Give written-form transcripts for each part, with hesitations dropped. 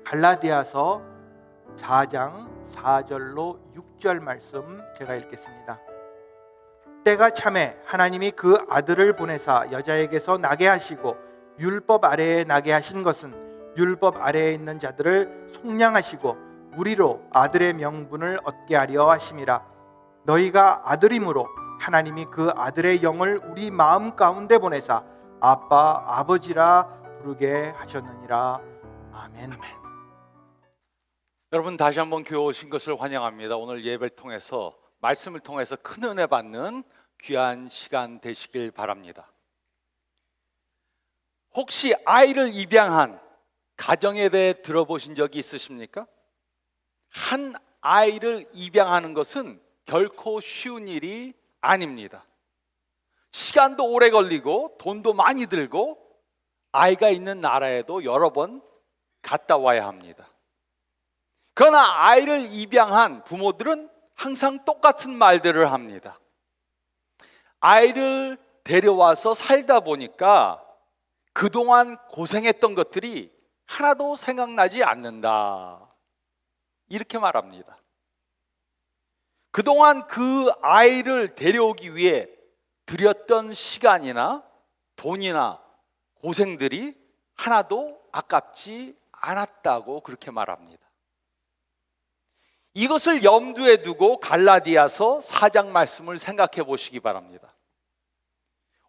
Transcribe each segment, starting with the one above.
갈라디아서 4장 4절로 6절 말씀 제가 읽겠습니다. 때가 참에 하나님이 그 아들을 보내사 여자에게서 나게 하시고 율법 아래에 나게 하신 것은 율법 아래에 있는 자들을 속량하시고 우리로 아들의 명분을 얻게 하려 하심이라. 너희가 아들이므로 하나님이 그 아들의 영을 우리 마음 가운데 보내사 아빠 아버지라 부르게 하셨느니라. 아멘. 여러분, 다시 한번 교회 오신 것을 환영합니다. 오늘 예배를 통해서 말씀을 통해서 큰 은혜 받는 귀한 시간 되시길 바랍니다. 혹시 아이를 입양한 가정에 대해 들어보신 적이 있으십니까? 한 아이를 입양하는 것은 결코 쉬운 일이 아닙니다. 시간도 오래 걸리고 돈도 많이 들고 아이가 있는 나라에도 여러 번 갔다 와야 합니다. 그러나 아이를 입양한 부모들은 항상 똑같은 말들을 합니다. 아이를 데려와서 살다 보니까 그동안 고생했던 것들이 하나도 생각나지 않는다, 이렇게 말합니다. 그동안 그 아이를 데려오기 위해 들였던 시간이나 돈이나 고생들이 하나도 아깝지 않았다고 그렇게 말합니다. 이것을 염두에 두고 갈라디아서 4장 말씀을 생각해 보시기 바랍니다.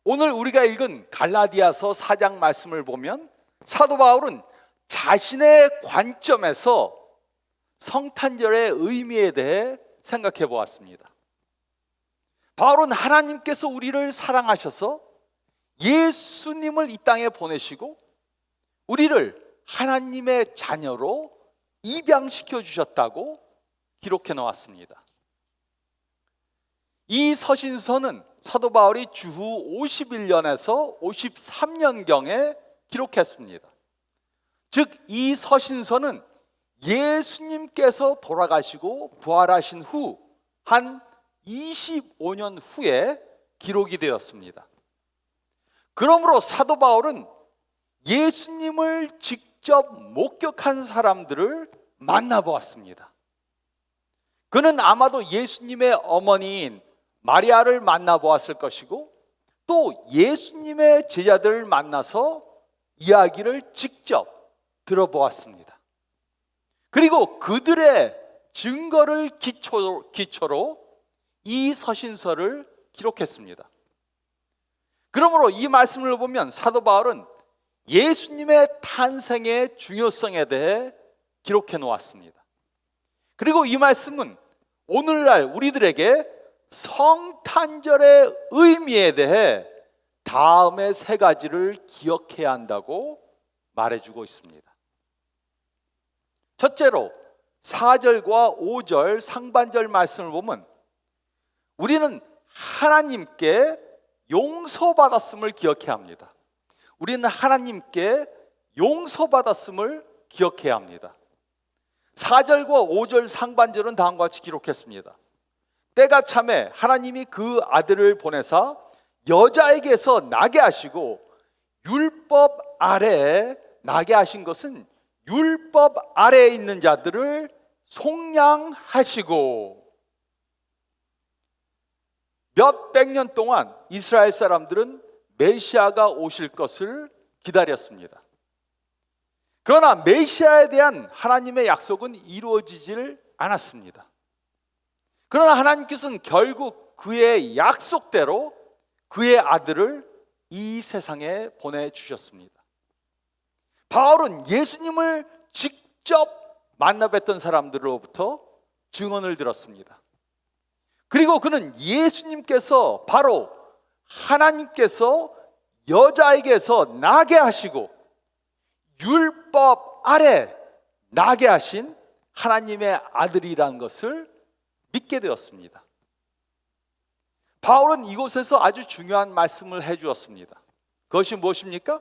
오늘 우리가 읽은 갈라디아서 4장 말씀을 보면 사도 바울은 자신의 관점에서 성탄절의 의미에 대해 생각해 보았습니다. 바울은 하나님께서 우리를 사랑하셔서 예수님을 이 땅에 보내시고 우리를 하나님의 자녀로 입양시켜 주셨다고 기록해 놓았습니다. 이 서신서는 사도 바울이 주후 51년에서 53년경에 기록했습니다. 즉, 이 서신서는 예수님께서 돌아가시고 부활하신 후 한 25년 후에 기록이 되었습니다. 그러므로 사도 바울은 예수님을 직접 목격한 사람들을 만나보았습니다. 그는 아마도 예수님의 어머니인 마리아를 만나보았을 것이고 또 예수님의 제자들을 만나서 이야기를 직접 들어보았습니다. 그리고 그들의 증거를 기초로 이 서신서를 기록했습니다. 그러므로 이 말씀을 보면 사도 바울은 예수님의 탄생의 중요성에 대해 기록해 놓았습니다. 그리고 이 말씀은 오늘날 우리들에게 성탄절의 의미에 대해 다음의 세 가지를 기억해야 한다고 말해주고 있습니다. 첫째로 4절과 5절 상반절 말씀을 보면 우리는 하나님께 용서받았음을 기억해야 합니다. 우리는 하나님께 용서받았음을 기억해야 합니다. 4절과 5절 상반절은 다음과 같이 기록했습니다. 때가 참에 하나님이 그 아들을 보내사 여자에게서 나게 하시고 율법 아래에 나게 하신 것은 율법 아래에 있는 자들을 속량하시고, 몇백 년 동안 이스라엘 사람들은 메시아가 오실 것을 기다렸습니다. 그러나 메시아에 대한 하나님의 약속은 이루어지질 않았습니다. 그러나 하나님께서는 결국 그의 약속대로 그의 아들을 이 세상에 보내주셨습니다. 바울은 예수님을 직접 만나 뵀던 사람들로부터 증언을 들었습니다. 그리고 그는 예수님께서 바로 하나님께서 여자에게서 나게 하시고 율법 아래 나게 하신 하나님의 아들이라는 것을 믿게 되었습니다. 바울은 이곳에서 아주 중요한 말씀을 해주었습니다. 그것이 무엇입니까?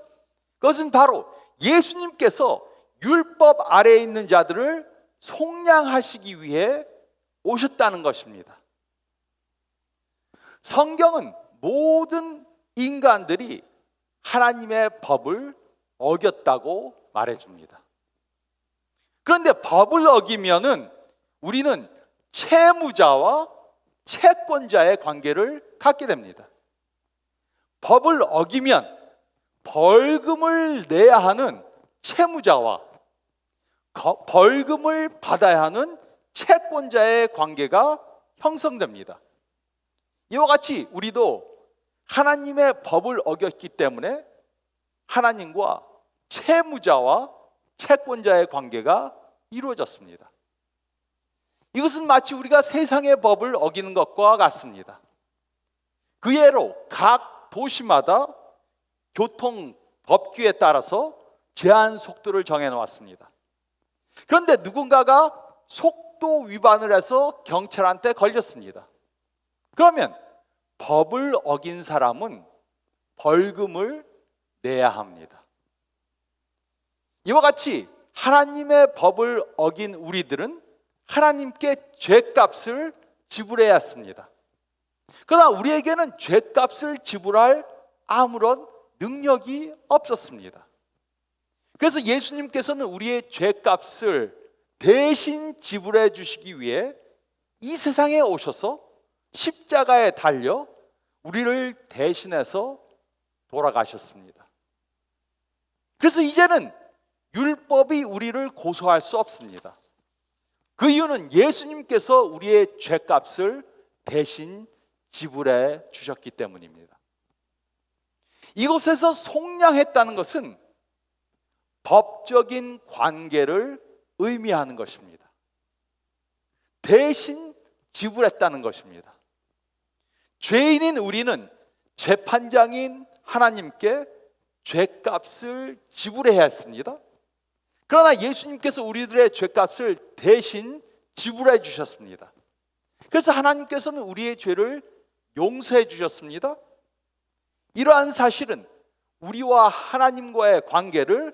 그것은 바로 예수님께서 율법 아래에 있는 자들을 속량하시기 위해 오셨다는 것입니다. 성경은 모든 인간들이 하나님의 법을 어겼다고 말해줍니다. 그런데 법을 어기면은 우리는 채무자와 채권자의 관계를 갖게 됩니다. 법을 어기면 벌금을 내야 하는 채무자와 벌금을 받아야 하는 채권자의 관계가 형성됩니다. 이와 같이 우리도 하나님의 법을 어겼기 때문에 하나님과 채무자와 채권자의 관계가 이루어졌습니다. 이것은 마치 우리가 세상의 법을 어기는 것과 같습니다. 그 예로 각 도시마다 교통 법규에 따라서 제한 속도를 정해 놓았습니다. 그런데 누군가가 속도 위반을 해서 경찰한테 걸렸습니다. 그러면 법을 어긴 사람은 벌금을 내야 합니다. 이와 같이 하나님의 법을 어긴 우리들은 하나님께 죄값을 지불해야 했습니다. 그러나 우리에게는 죄값을 지불할 아무런 능력이 없었습니다. 그래서 예수님께서는 우리의 죄값을 대신 지불해 주시기 위해 이 세상에 오셔서 십자가에 달려 우리를 대신해서 돌아가셨습니다. 그래서 이제는 율법이 우리를 고소할 수 없습니다. 그 이유는 예수님께서 우리의 죄값을 대신 지불해 주셨기 때문입니다. 이곳에서 속량했다는 것은 법적인 관계를 의미하는 것입니다. 대신 지불했다는 것입니다. 죄인인 우리는 재판장인 하나님께 죄값을 지불해야 했습니다. 그러나 예수님께서 우리들의 죄값을 대신 지불해 주셨습니다. 그래서 하나님께서는 우리의 죄를 용서해 주셨습니다. 이러한 사실은 우리와 하나님과의 관계를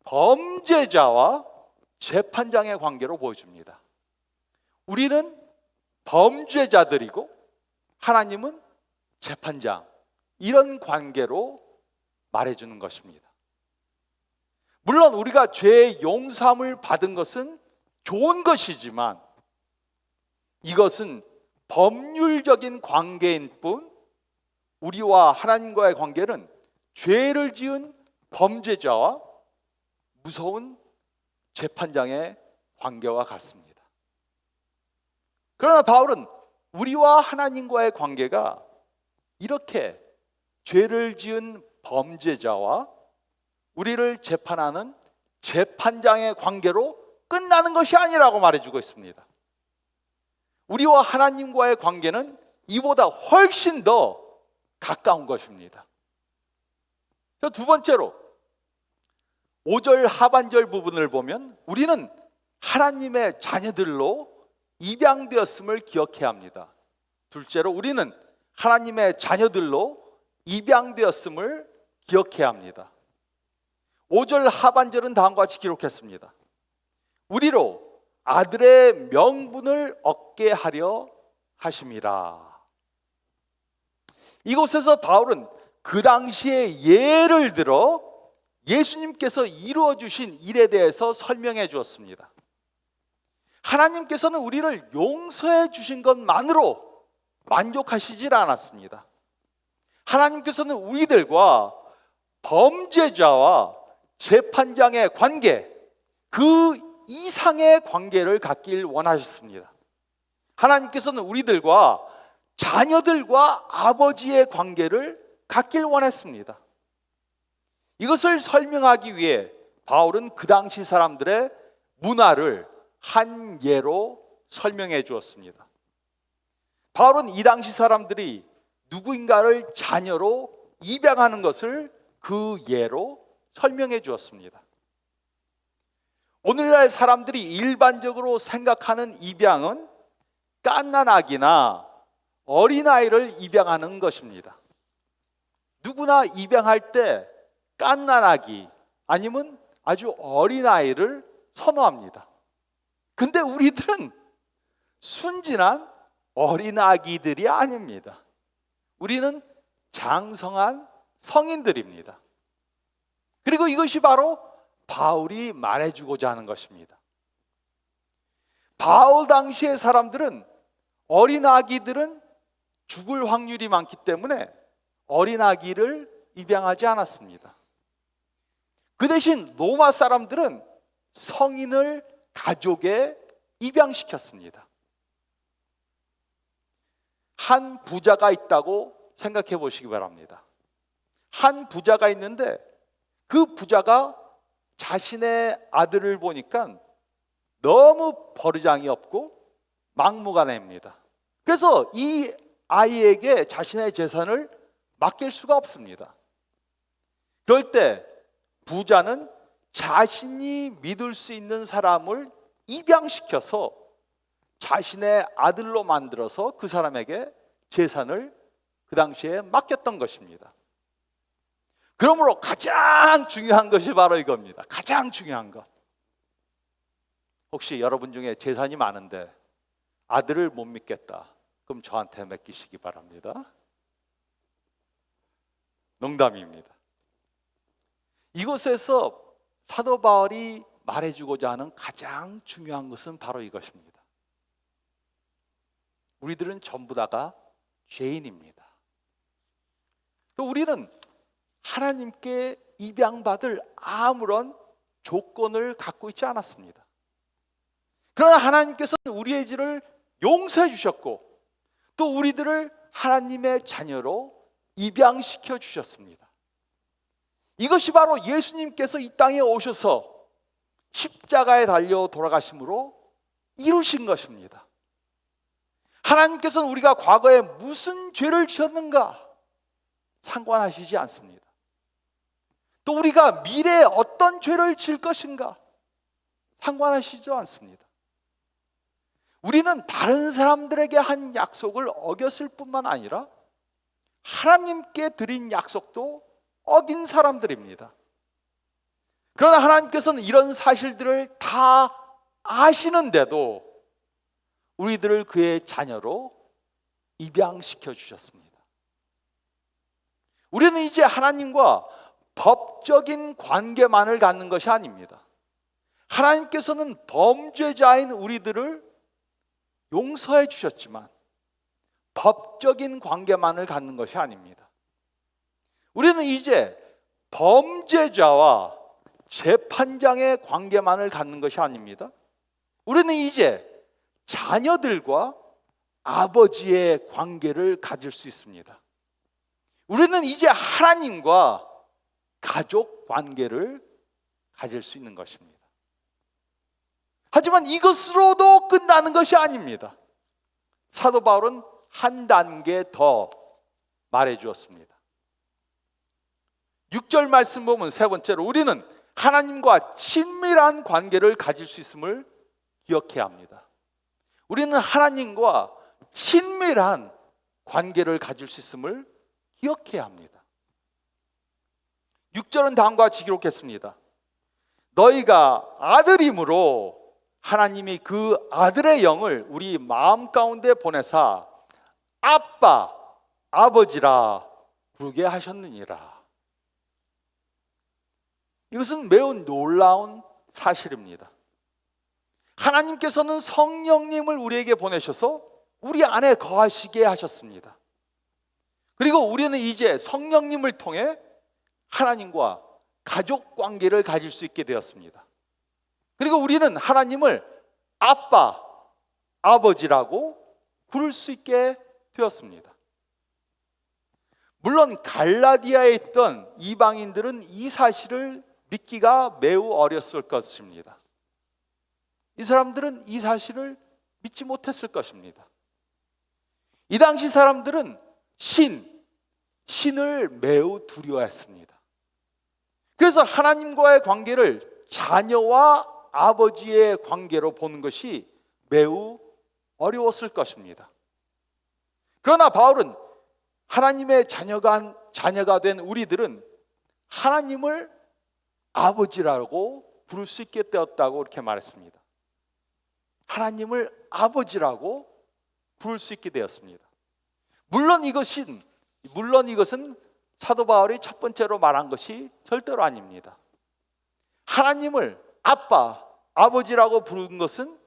범죄자와 재판장의 관계로 보여줍니다. 우리는 범죄자들이고 하나님은 재판장, 이런 관계로 말해주는 것입니다. 물론 우리가 죄의 용서함을 받은 것은 좋은 것이지만 이것은 법률적인 관계인 뿐 우리와 하나님과의 관계는 죄를 지은 범죄자와 무서운 재판장의 관계와 같습니다. 그러나 바울은 우리와 하나님과의 관계가 이렇게 죄를 지은 범죄자와 우리를 재판하는 재판장의 관계로 끝나는 것이 아니라고 말해주고 있습니다. 우리와 하나님과의 관계는 이보다 훨씬 더 가까운 것입니다. 두 번째로 5절 하반절 부분을 보면 우리는 하나님의 자녀들로 입양되었음을 기억해야 합니다. 둘째로 우리는 하나님의 자녀들로 입양되었음을 기억해야 합니다. 5절 하반절은 다음과 같이 기록했습니다. 우리로 아들의 명분을 얻게 하려 하심이라. 이곳에서 바울은 그 당시의 예를 들어 예수님께서 이루어 주신 일에 대해서 설명해 주었습니다. 하나님께서는 우리를 용서해 주신 것만으로 만족하시질 않았습니다. 하나님께서는 우리들과 범죄자와 재판장의 관계, 그 이상의 관계를 갖길 원하셨습니다. 하나님께서는 우리들과 자녀들과 아버지의 관계를 갖길 원했습니다. 이것을 설명하기 위해 바울은 그 당시 사람들의 문화를 한 예로 설명해 주었습니다. 바울은 이 당시 사람들이 누구인가를 자녀로 입양하는 것을 그 예로 설명해 주었습니다. 오늘날 사람들이 일반적으로 생각하는 입양은 갓난아기나 어린아이를 입양하는 것입니다. 누구나 입양할 때 갓난아기 아니면 아주 어린아이를 선호합니다. 근데 우리들은 순진한 어린아기들이 아닙니다. 우리는 장성한 성인들입니다. 그리고 이것이 바로 바울이 말해주고자 하는 것입니다. 바울 당시의 사람들은 어린 아기들은 죽을 확률이 많기 때문에 어린 아기를 입양하지 않았습니다. 그 대신 로마 사람들은 성인을 가족에 입양시켰습니다. 한 부자가 있다고 생각해 보시기 바랍니다. 한 부자가 있는데 그 부자가 자신의 아들을 보니까 너무 버르장이 없고 막무가내입니다. 그래서 이 아이에게 자신의 재산을 맡길 수가 없습니다. 그럴 때 부자는 자신이 믿을 수 있는 사람을 입양시켜서 자신의 아들로 만들어서 그 사람에게 재산을 그 당시에 맡겼던 것입니다. 그러므로 가장 중요한 것이 바로 이겁니다. 가장 중요한 것. 혹시 여러분 중에 재산이 많은데 아들을 못 믿겠다, 그럼 저한테 맡기시기 바랍니다. 농담입니다. 이곳에서 사도 바울이 말해주고자 하는 가장 중요한 것은 바로 이것입니다. 우리들은 전부 다가 죄인입니다. 또 우리는 하나님께 입양받을 아무런 조건을 갖고 있지 않았습니다. 그러나 하나님께서는 우리의 죄를 용서해 주셨고 또 우리들을 하나님의 자녀로 입양시켜 주셨습니다. 이것이 바로 예수님께서 이 땅에 오셔서 십자가에 달려 돌아가심으로 이루신 것입니다. 하나님께서는 우리가 과거에 무슨 죄를 지었는가 상관하시지 않습니다. 또 우리가 미래에 어떤 죄를 지을 것인가 상관하시지 않습니다. 우리는 다른 사람들에게 한 약속을 어겼을 뿐만 아니라 하나님께 드린 약속도 어긴 사람들입니다. 그러나 하나님께서는 이런 사실들을 다 아시는데도 우리들을 그의 자녀로 입양시켜 주셨습니다. 우리는 이제 하나님과 법적인 관계만을 갖는 것이 아닙니다. 하나님께서는 범죄자인 우리들을 용서해 주셨지만 법적인 관계만을 갖는 것이 아닙니다. 우리는 이제 범죄자와 재판장의 관계만을 갖는 것이 아닙니다. 우리는 이제 자녀들과 아버지의 관계를 가질 수 있습니다. 우리는 이제 하나님과 가족 관계를 가질 수 있는 것입니다. 하지만 이것으로도 끝나는 것이 아닙니다. 사도 바울은 한 단계 더 말해 주었습니다. 6절 말씀 보면 세 번째로 우리는 하나님과 친밀한 관계를 가질 수 있음을 기억해야 합니다. 우리는 하나님과 친밀한 관계를 가질 수 있음을 기억해야 합니다. 6절은 다음과 같이 기록했습니다. 너희가 아들임으로 하나님이 그 아들의 영을 우리 마음 가운데 보내사 아빠, 아버지라 부르게 하셨느니라. 이것은 매우 놀라운 사실입니다. 하나님께서는 성령님을 우리에게 보내셔서 우리 안에 거하시게 하셨습니다. 그리고 우리는 이제 성령님을 통해 하나님과 가족 관계를 가질 수 있게 되었습니다. 그리고 우리는 하나님을 아빠, 아버지라고 부를 수 있게 되었습니다. 물론 갈라디아에 있던 이방인들은 이 사실을 믿기가 매우 어렸을 것입니다. 이 사람들은 이 사실을 믿지 못했을 것입니다. 이 당시 사람들은 신을 매우 두려워했습니다. 그래서 하나님과의 관계를 자녀와 아버지의 관계로 보는 것이 매우 어려웠을 것입니다. 그러나 바울은 하나님의 자녀가 된 우리들은 하나님을 아버지라고 부를 수 있게 되었다고 이렇게 말했습니다. 하나님을 아버지라고 부를 수 있게 되었습니다. 물론 이것은 사도 바울이 첫 번째로 말한 것이 절대로 아닙니다. 하나님을 아빠, 아버지라고 부르는 것은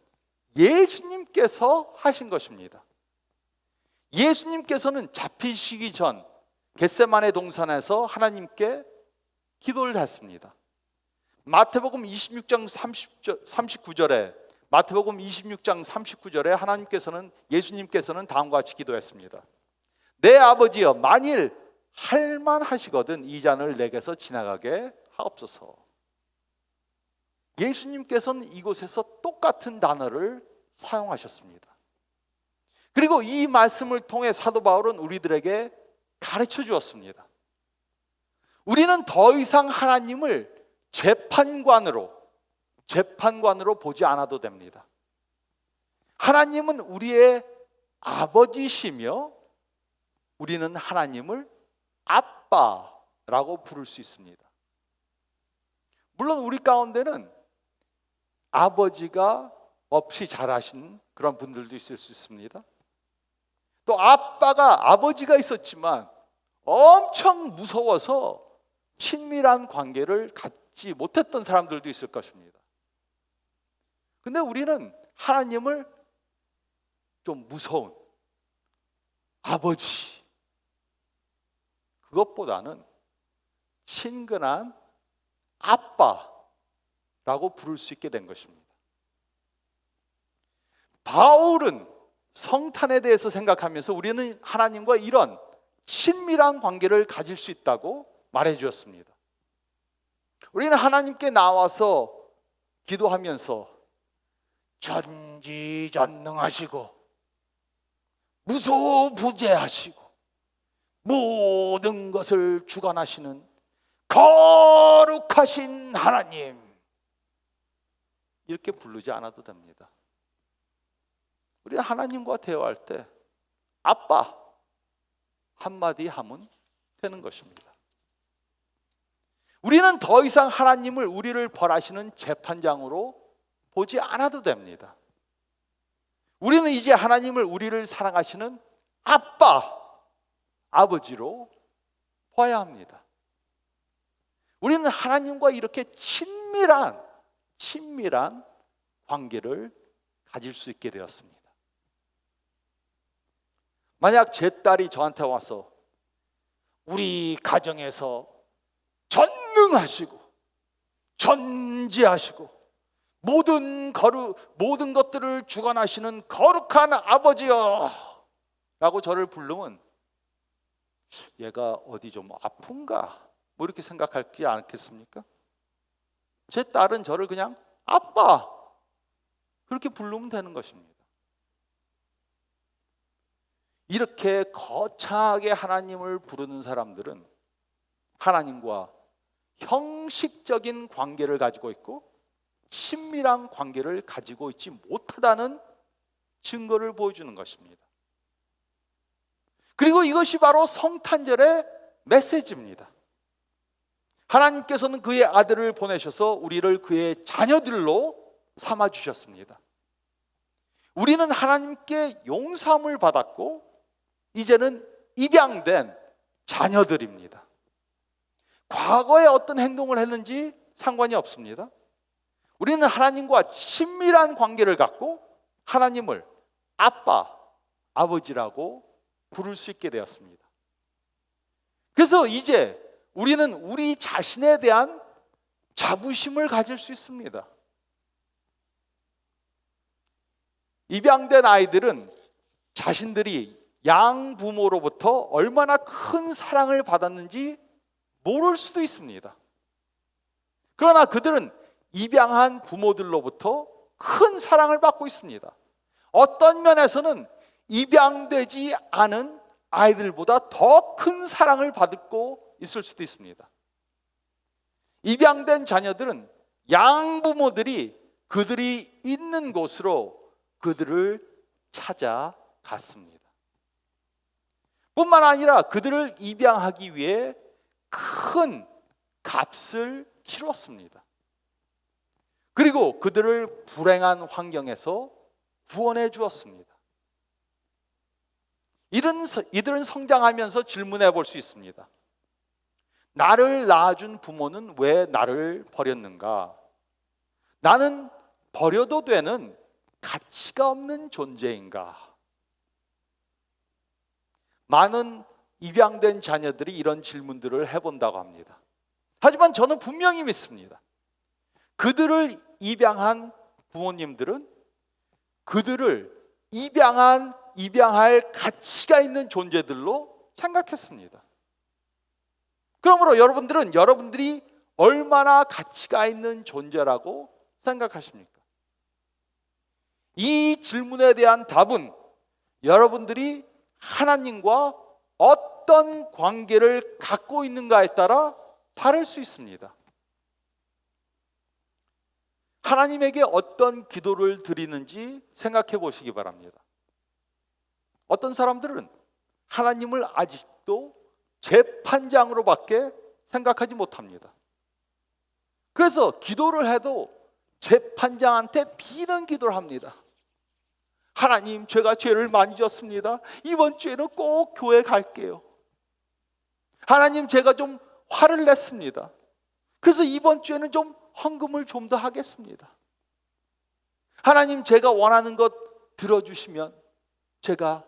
예수님께서 하신 것입니다. 예수님께서는 잡히시기 전 겟세마네 동산에서 하나님께 기도를 했습니다. 마태복음 26장 39절에 마태복음 26장 39절에 하나님께서는 예수님께서는 다음과 같이 기도했습니다. 내 아버지여, 만일 할만하시거든 이 잔을 내게서 지나가게 하옵소서. 예수님께서는 이곳에서 똑같은 단어를 사용하셨습니다. 그리고 이 말씀을 통해 사도 바울은 우리들에게 가르쳐 주었습니다. 우리는 더 이상 하나님을 재판관으로 보지 않아도 됩니다. 하나님은 우리의 아버지시며 우리는 하나님을 아빠라고 부를 수 있습니다. 물론 우리 가운데는 아버지가 없이 자라신 그런 분들도 있을 수 있습니다. 또 아버지가 있었지만 엄청 무서워서 친밀한 관계를 갖지 못했던 사람들도 있을 것입니다. 근데 우리는 하나님을 좀 무서운 아버지, 그것보다는 친근한 아빠라고 부를 수 있게 된 것입니다. 바울은 성탄에 대해서 생각하면서 우리는 하나님과 이런 친밀한 관계를 가질 수 있다고 말해 주었습니다. 우리는 하나님께 나와서 기도하면서 전지전능하시고 무소부재하시고 모든 것을 주관하시는 거룩하신 하나님, 이렇게 부르지 않아도 됩니다. 우리는 하나님과 대화할 때 아빠 한마디 하면 되는 것입니다. 우리는 더 이상 하나님을 우리를 벌하시는 재판장으로 보지 않아도 됩니다. 우리는 이제 하나님을 우리를 사랑하시는 아버지로 봐야 합니다. 우리는 하나님과 이렇게 친밀한 관계를 가질 수 있게 되었습니다. 만약 제 딸이 저한테 와서 우리 가정에서 전능하시고 전지하시고 모든 것들을 주관하시는 거룩한 아버지여 라고 저를 부르면 얘가 어디 좀 아픈가 뭐 이렇게 생각하지 않겠습니까? 제 딸은 저를 그냥 아빠 그렇게 부르면 되는 것입니다. 이렇게 거창하게 하나님을 부르는 사람들은 하나님과 형식적인 관계를 가지고 있고 친밀한 관계를 가지고 있지 못하다는 증거를 보여주는 것입니다. 그리고 이것이 바로 성탄절의 메시지입니다. 하나님께서는 그의 아들을 보내셔서 우리를 그의 자녀들로 삼아주셨습니다. 우리는 하나님께 용서함을 받았고 이제는 입양된 자녀들입니다. 과거에 어떤 행동을 했는지 상관이 없습니다. 우리는 하나님과 친밀한 관계를 갖고 하나님을 아버지라고 부를 수 있게 되었습니다. 그래서 이제 우리는 우리 자신에 대한 자부심을 가질 수 있습니다. 입양된 아이들은 자신들이 양부모로부터 얼마나 큰 사랑을 받았는지 모를 수도 있습니다. 그러나 그들은 입양한 부모들로부터 큰 사랑을 받고 있습니다. 어떤 면에서는 입양되지 않은 아이들보다 더 큰 사랑을 받고 있을 수도 있습니다. 입양된 자녀들은 양부모들이 그들이 있는 곳으로 그들을 찾아갔습니다. 뿐만 아니라 그들을 입양하기 위해 큰 값을 치렀습니다. 그리고 그들을 불행한 환경에서 구원해 주었습니다. 이들은 성장하면서 질문해 볼 수 있습니다. 나를 낳아준 부모는 왜 나를 버렸는가? 나는 버려도 되는 가치가 없는 존재인가? 많은 입양된 자녀들이 이런 질문들을 해본다고 합니다. 하지만 저는 분명히 믿습니다. 그들을 입양한 부모님들은 그들을 입양할 가치가 있는 존재들로 생각했습니다. 그러므로 여러분들은 여러분들이 얼마나 가치가 있는 존재라고 생각하십니까? 이 질문에 대한 답은 여러분들이 하나님과 어떤 관계를 갖고 있는가에 따라 다를 수 있습니다. 하나님에게 어떤 기도를 드리는지 생각해 보시기 바랍니다. 어떤 사람들은 하나님을 아직도 재판장으로밖에 생각하지 못합니다. 그래서 기도를 해도 재판장한테 비는 기도를 합니다. 하나님, 제가 죄를 많이 졌습니다. 이번 주에는 꼭 교회 갈게요. 하나님, 제가 좀 화를 냈습니다. 그래서 이번 주에는 좀 헌금을 좀 더 하겠습니다. 하나님, 제가 원하는 것 들어주시면 제가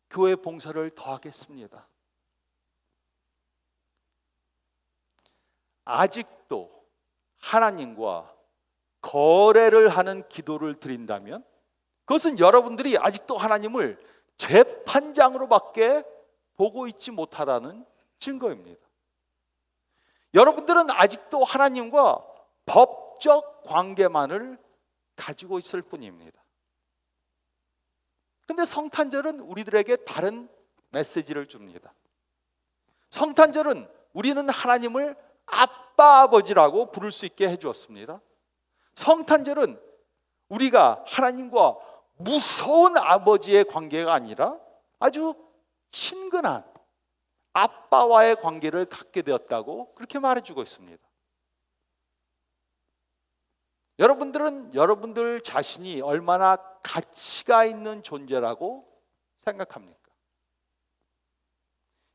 교회 봉사를 더 하겠습니다. 아직도 하나님과 거래를 하는 기도를 드린다면 그것은 여러분들이 아직도 하나님을 재판장으로밖에 보고 있지 못하다는 증거입니다. 여러분들은 아직도 하나님과 법적 관계만을 가지고 있을 뿐입니다. 근데 성탄절은 우리들에게 다른 메시지를 줍니다. 성탄절은 우리는 하나님을 아빠, 아버지라고 부를 수 있게 해주었습니다. 성탄절은 우리가 하나님과 무서운 아버지의 관계가 아니라 아주 친근한 아빠와의 관계를 갖게 되었다고 그렇게 말해주고 있습니다. 여러분들은 여러분들 자신이 얼마나 가치가 있는 존재라고 생각합니까?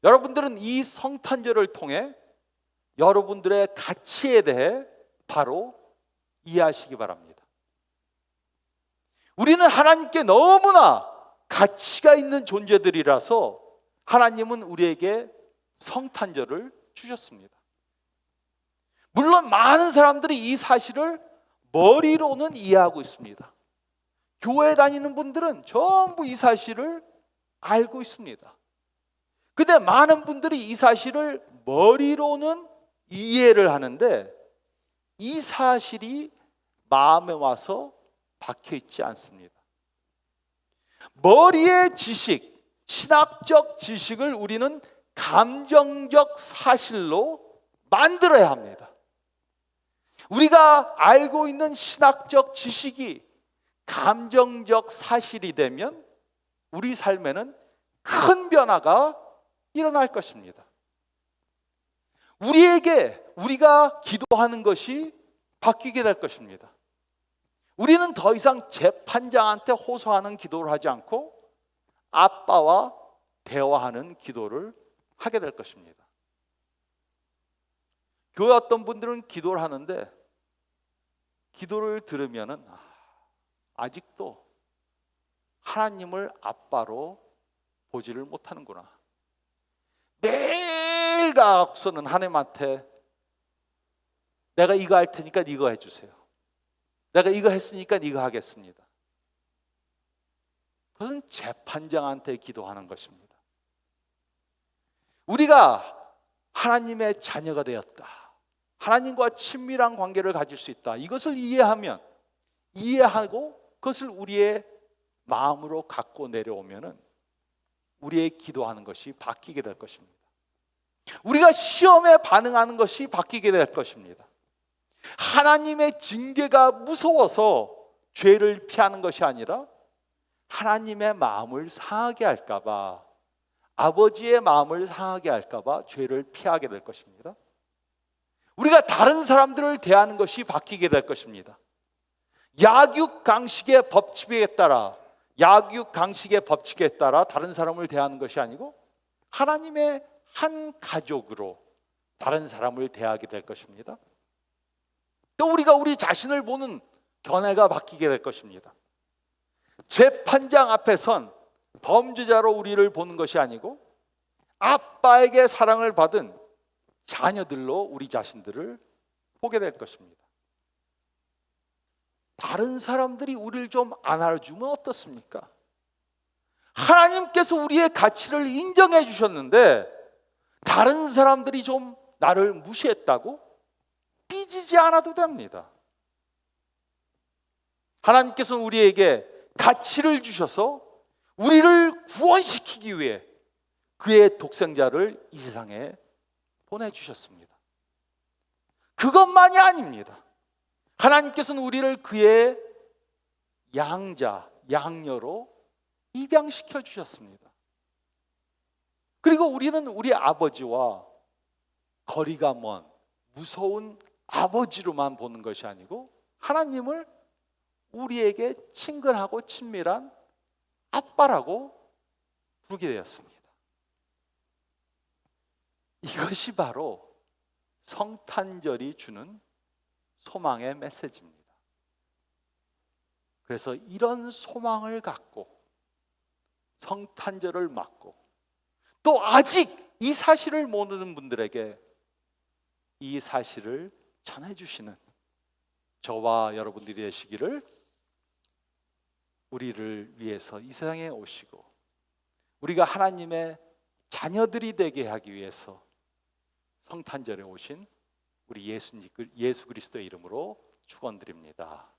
여러분들은 이 성탄절을 통해 여러분들의 가치에 대해 바로 이해하시기 바랍니다. 우리는 하나님께 너무나 가치가 있는 존재들이라서 하나님은 우리에게 성탄절을 주셨습니다. 물론 많은 사람들이 이 사실을 머리로는 이해하고 있습니다. 교회 다니는 분들은 전부 이 사실을 알고 있습니다. 근데 많은 분들이 이 사실을 머리로는 이해를 하는데 이 사실이 마음에 와서 박혀 있지 않습니다. 머리의 지식, 신학적 지식을 우리는 감정적 사실로 만들어야 합니다. 우리가 알고 있는 신학적 지식이 감정적 사실이 되면 우리 삶에는 큰 변화가 일어날 것입니다. 우리가 기도하는 것이 바뀌게 될 것입니다. 우리는 더 이상 재판장한테 호소하는 기도를 하지 않고 아빠와 대화하는 기도를 하게 될 것입니다. 교회 어떤 분들은 기도를 하는데 기도를 들으면은 아직도 하나님을 아빠로 보지를 못하는구나. 매일 가서는 하나님한테 내가 이거 할 테니까 이거 해주세요. 내가 이거 했으니까 이거 하겠습니다. 그것은 재판장한테 기도하는 것입니다. 우리가 하나님의 자녀가 되었다. 하나님과 친밀한 관계를 가질 수 있다. 이것을 이해하고 그것을 우리의 마음으로 갖고 내려오면은 우리의 기도하는 것이 바뀌게 될 것입니다. 우리가 시험에 반응하는 것이 바뀌게 될 것입니다. 하나님의 징계가 무서워서 죄를 피하는 것이 아니라 하나님의 마음을 상하게 할까 봐, 아버지의 마음을 상하게 할까 봐 죄를 피하게 될 것입니다. 우리가 다른 사람들을 대하는 것이 바뀌게 될 것입니다. 약육강식의 법칙에 따라 다른 사람을 대하는 것이 아니고 하나님의 한 가족으로 다른 사람을 대하게 될 것입니다. 또 우리가 우리 자신을 보는 견해가 바뀌게 될 것입니다. 재판장 앞에선 범죄자로 우리를 보는 것이 아니고 아빠에게 사랑을 받은 자녀들로 우리 자신들을 보게 될 것입니다. 다른 사람들이 우리를 좀 안아주면 어떻습니까? 하나님께서 우리의 가치를 인정해 주셨는데 다른 사람들이 좀 나를 무시했다고 삐지지 않아도 됩니다. 하나님께서는 우리에게 가치를 주셔서 우리를 구원시키기 위해 그의 독생자를 이 세상에 보내주셨습니다. 그것만이 아닙니다. 하나님께서는 우리를 그의 양자, 양녀로 입양시켜 주셨습니다. 그리고 우리는 우리 아버지와 거리가 먼 무서운 아버지로만 보는 것이 아니고 하나님을 우리에게 친근하고 친밀한 아빠라고 부르게 되었습니다. 이것이 바로 성탄절이 주는 소망의 메시지입니다. 그래서 이런 소망을 갖고 성탄절을 맞고 또 아직 이 사실을 모르는 분들에게 이 사실을 전해주시는 저와 여러분들이 되시기를, 우리를 위해서 이 세상에 오시고 우리가 하나님의 자녀들이 되게 하기 위해서 성탄절에 오신 우리 예수 그리스도의 이름으로 축원드립니다.